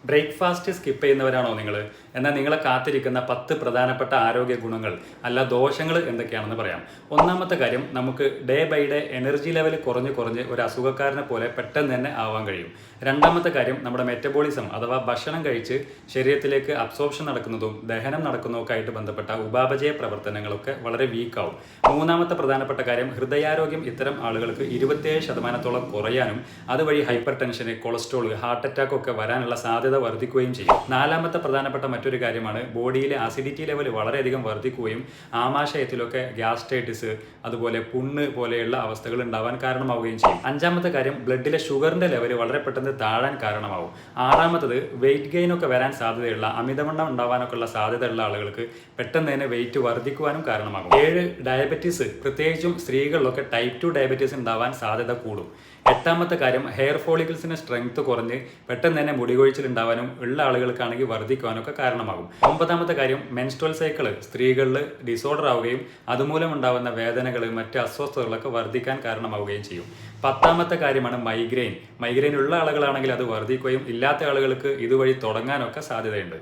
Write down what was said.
Breakfast skip ചെയ്യുന്നവരാണോ നിങ്ങൾ? എന്നാൽ നിങ്ങളെ കാത്തിരിക്കുന്ന 10 പ്രധാനപ്പെട്ട ആരോഗ്യ ഗുണങ്ങൾ അല്ല ദോഷങ്ങൾ എന്തൊക്കെയാണെന്ന് പറയാം. ഒന്നാമത്തെ കാര്യം, നമുക്ക് day by day energy level കുറഞ്ഞ് ഒരു അസുഖക്കാരനെ പോലെ പെട്ടെന്ന് തന്നെ ആവാൻ കഴിയും. രണ്ടാമത്തെ കാര്യം, നമ്മുടെ മെറ്റബോളിസം അഥവാ ഭക്ഷണം കഴിച്ച് ശരീരത്തിലേക്ക് അബ്സോർപ്ഷൻ നടക്കുന്നതും ദഹനം നടക്കുന്നതൊക്കെ ആയിട്ട് ബന്ധപ്പെട്ട ഉപാപചയ പ്രവർത്തനങ്ങളൊക്കെ വളരെ വീക്കാവും. മൂന്നാമത്തെ പ്രധാനപ്പെട്ട കാര്യം, ഹൃദയാരോഗ്യം ഇത്തരം ആളുകൾക്ക് 27% കുറയാനും അതുവഴി ഹൈപ്പർ ടെൻഷന്, കൊളസ്ട്രോൾ, ഹാർട്ട് അറ്റാക്ക് ഒക്കെ വരാനുള്ള സാധ്യത വർദ്ധിക്കുകയും ചെയ്യും. നാലാമത്തെ പ്രധാനപ്പെട്ട മറ്റൊരു കാര്യമാണ്, ബോഡിയിലെ അസിഡിറ്റി ലെവൽ വളരെയധികം വർദ്ധിക്കുകയും ആമാശയത്തിലൊക്കെ ഗ്യാസ്ട്രൈറ്റിസ് അതുപോലെ പുണ്ണ് പോലെയുള്ള അവസ്ഥകൾ ഉണ്ടാവാൻ കാരണമാവുകയും ചെയ്യും. അഞ്ചാമത്തെ കാര്യം, ബ്ലഡിലെ ഷുഗറിന്റെ ലെവൽ വളരെ പെട്ടെന്ന് താഴാൻ കാരണമാവും. ആറാമത്തത്, വെയിറ്റ് ഗെയിൻ ഒക്കെ വരാൻ സാധ്യതയുള്ള, അമിതവണ്ണം ഉണ്ടാവാനൊക്കെ ഉള്ള സാധ്യതയുള്ള ആളുകൾക്ക് പെട്ടെന്ന് തന്നെ വെയിറ്റ് വർദ്ധിക്കുവാനും കാരണമാകും. 7, ഡയബറ്റീസ്, പ്രത്യേകിച്ചും സ്ത്രീകളിലൊക്കെ ടൈപ്പ് 2 ഡയബറ്റീസ് ഉണ്ടാവാൻ സാധ്യത കൂടും. എട്ടാമത്തെ കാര്യം, ഹെയർ ഫോളിക്കിൾസിന് സ്ട്രെങ്ത് കുറഞ്ഞ് പെട്ടെന്ന് തന്നെ മുടികൊഴിച്ചിൽ ഉണ്ടാവാനും ഉള്ള ആളുകൾക്കാണെങ്കിൽ വർദ്ധിക്കുവാനൊക്കെ കാരണമാകും. ഒമ്പതാമത്തെ കാര്യം, മെൻസ്ട്രൽ സൈക്കിൾ സ്ത്രീകളിൽ ഡിസോർഡർ ആവുകയും അതുമൂലം ഉണ്ടാകുന്ന വേദനകൾ, മറ്റ് അസ്വസ്ഥതകളൊക്കെ വർദ്ധിക്കാൻ കാരണമാവുകയും ചെയ്യും. പത്താമത്തെ കാര്യമാണ് മൈഗ്രെയിൻ ഉള്ള ആളുകളാണെങ്കിൽ അത് വർദ്ധിക്കുകയും ഇല്ലാത്ത ആളുകൾക്ക് ഇതുവഴി തുടങ്ങാനൊക്കെ സാധ്യതയുണ്ട്.